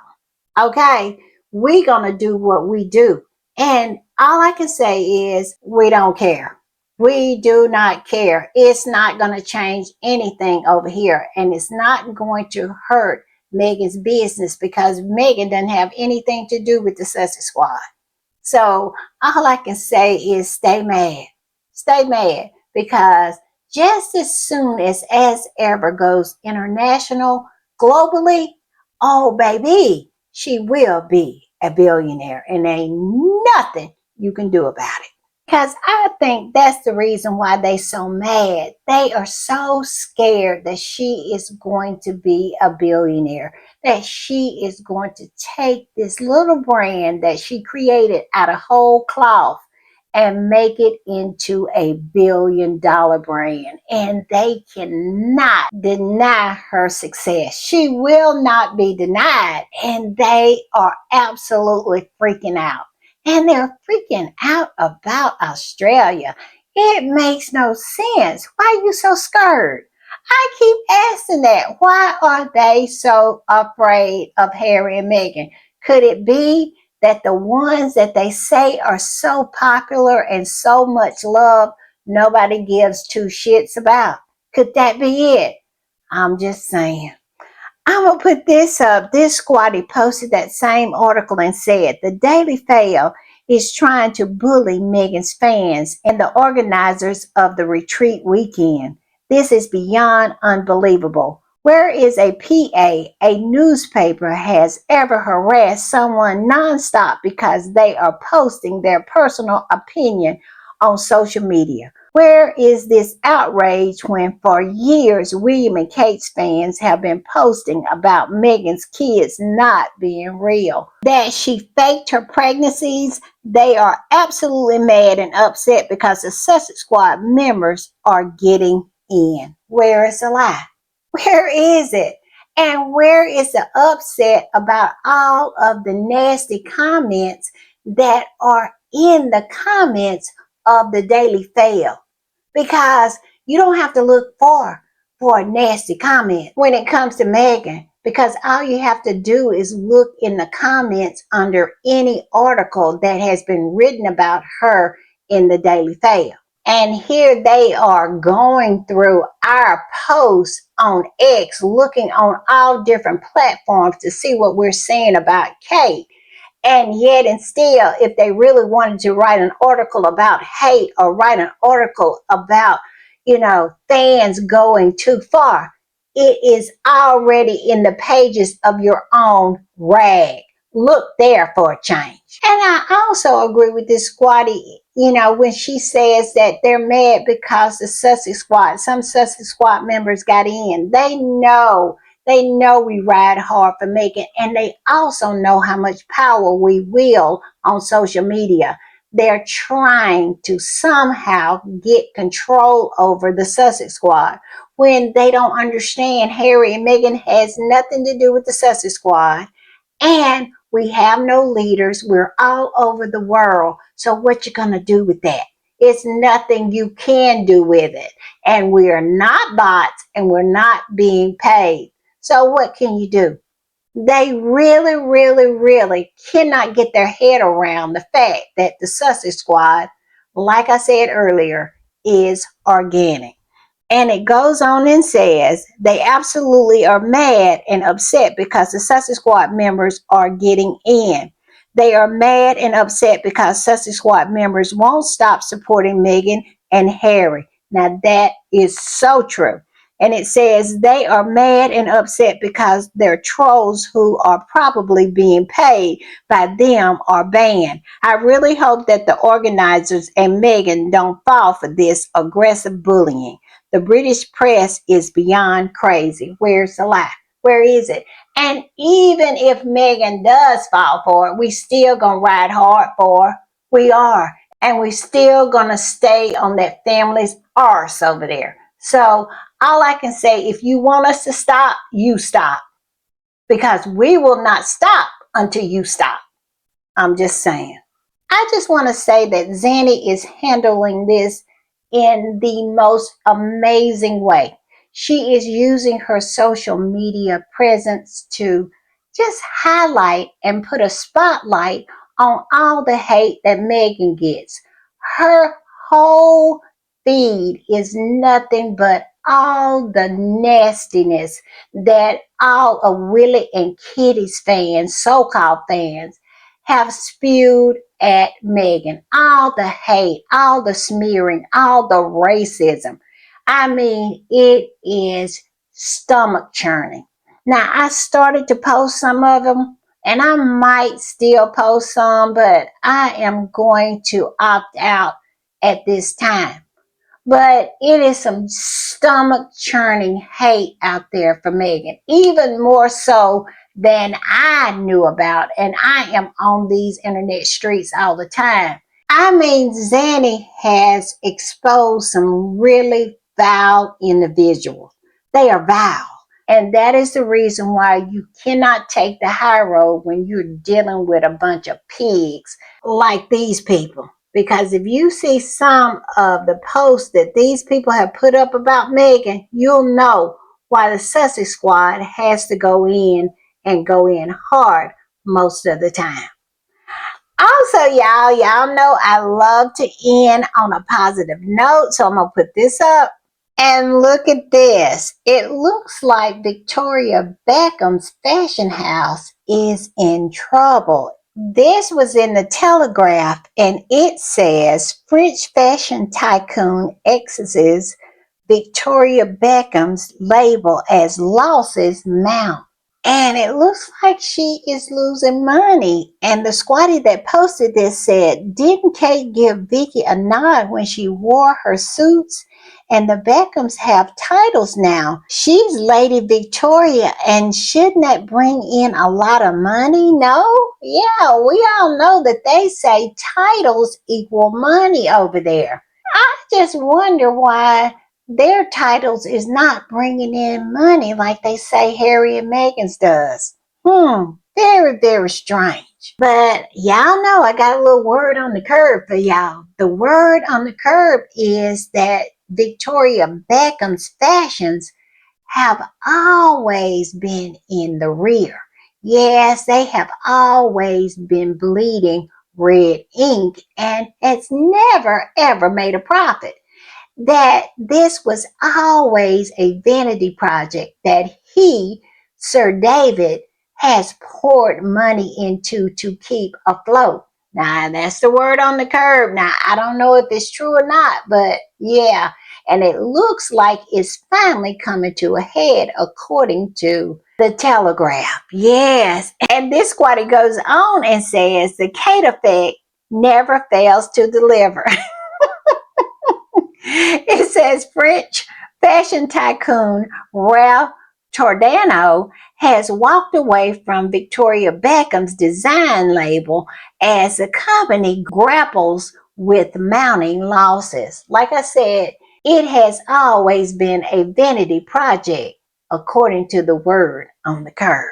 Okay? We gonna do what we do. And all I can say is we don't care. We do not care. It's not going to change anything over here. And it's not going to hurt Meghan's business, because Meghan doesn't have anything to do with the Sussex Squad. So all I can say is stay mad. Stay mad, because just as soon as Ever goes international, globally, oh baby, she will be a billionaire, and ain't nothing you can do about it. Because I think that's the reason why they so mad. They are so scared that she is going to be a billionaire, that she is going to take this little brand that she created out of whole cloth and make it into a billion-dollar brand. And they cannot deny her success. She will not be denied. And they are absolutely freaking out. And they're freaking out about Australia. It makes no sense. Why are you so scared? I keep asking that. Why are they so afraid of Harry and Meghan? Could it be that the ones that they say are so popular and so much love, nobody gives two shits about? Could that be it? I'm just saying. I'm going to put this up. This squatty posted that same article and said, the Daily Fail is trying to bully Meghan's fans and the organizers of the retreat weekend. This is beyond unbelievable. Where is a PA, a newspaper, has ever harassed someone nonstop because they are posting their personal opinion on social media? Where is this outrage when for years William and Kate's fans have been posting about Meghan's kids not being real? That she faked her pregnancies? They are absolutely mad and upset because the Sussex Squad members are getting in. Where is the lie? Where is it? And where is the upset about all of the nasty comments that are in the comments of the Daily Fail? Because you don't have to look far for a nasty comment when it comes to Meghan, because all you have to do is look in the comments under any article that has been written about her in the Daily Fail. And here they are going through our posts on X, looking on all different platforms to see what we're saying about Kate. And yet, and still, if they really wanted to write an article about hate or write an article about, fans going too far, it is already in the pages of your own rag. look there for a change. And I also agree with this squatty, when she says that they're mad because some Sussex squad members got in. They know we ride hard for Megan, and they also know how much power we wield on social media. They're trying to somehow get control over the Sussex squad when they don't understand Harry and Meghan has nothing to do with the Sussex squad. And we have no leaders. We're all over the world. So what you gonna do with that? It's nothing you can do with it. And we are not bots and we're not being paid. So what can you do? They really, really, really cannot get their head around the fact that the Sussex squad, like I said earlier, is organic. And it goes on and says they absolutely are mad and upset because the Sussex Squad members are getting in. They are mad and upset because Sussex Squad members won't stop supporting Meghan and Harry. Now that is so true. And it says they are mad and upset because their trolls who are probably being paid by them are banned. I really hope that the organizers and Meghan don't fall for this aggressive bullying. The British press is beyond crazy. Where's the lie? Where is it? And even if Meghan does fall for it, we still gonna ride hard for her. We are. And we still gonna stay on that family's arse over there. So all I can say, if you want us to stop, you stop. Because we will not stop until you stop. I'm just saying. I just want to say that Zanny is handling this in the most amazing way. She is using her social media presence to just highlight and put a spotlight on all the hate that Meghan gets. Her whole feed is nothing but all the nastiness that all of Willie and Kitty's fans, so-called fans, have spewed at Meghan. All the hate, all the smearing, all the racism. I mean, it is stomach churning. Now, I started to post some of them, and I might still post some, but I am going to opt out at this time. But it is some stomach churning hate out there for Meghan, even more so than I knew about. And I am on these internet streets all the time. I mean, Zanny has exposed some really vile individuals. They are vile. And that is the reason why you cannot take the high road when you're dealing with a bunch of pigs like these people. Because if you see some of the posts that these people have put up about Meghan, you'll know why the Sussex squad has to go in and go in hard most of the time. Also, y'all know I love to end on a positive note, so I'm going to put this up. And look at this. It looks like Victoria Beckham's fashion house is in trouble. This was in the Telegraph, and it says French fashion tycoon exes Victoria Beckham's label as losses mount. And it looks like she is losing money. And the squatty that posted this said, didn't Kate give Vicky a nod when she wore her suits? And the Beckhams have titles now. She's Lady Victoria, and shouldn't that bring in a lot of money? No? Yeah, we all know that they say titles equal money over there. I just wonder why their titles is not bringing in money like they say Harry and Meghan's does. Very, very strange. But y'all know I got a little word on the curb for y'all. The word on the curb is that Victoria Beckham's fashions have always been in the rear. Yes, they have always been bleeding red ink, and it's never ever made a profit. That this was always a vanity project that he, Sir David, has poured money into to keep afloat. Now, that's the word on the curb. Now, I don't know if it's true or not, but yeah. and it looks like it's finally coming to a head, according to the Telegraph. Yes, and this squatty goes on and says the Kate effect never fails to deliver. It says French fashion tycoon Ralph Giordano has walked away from Victoria Beckham's design label as the company grapples with mounting losses. Like I said, it has always been a vanity project, according to the word on the curb.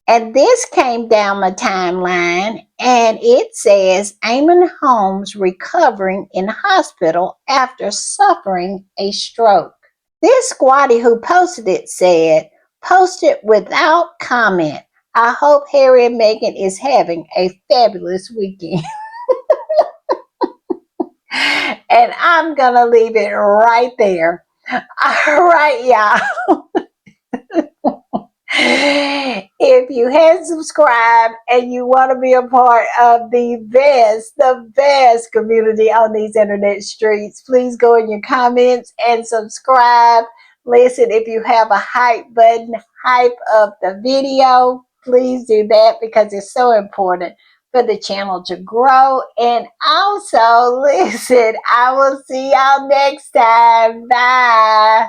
And this came down my timeline, and it says Eamon Holmes recovering in hospital after suffering a stroke. This squatty who posted it said, posted without comment, I hope Harry and Meghan is having a fabulous weekend. And I'm going to leave it right there. All right, y'all. If you hadn't subscribed and you want to be a part of the best community on these internet streets, please go in your comments and subscribe. Listen, if you have a hype button, hype up the video, please do that because it's so important for the channel to grow. And also, listen, I will see y'all next time. Bye.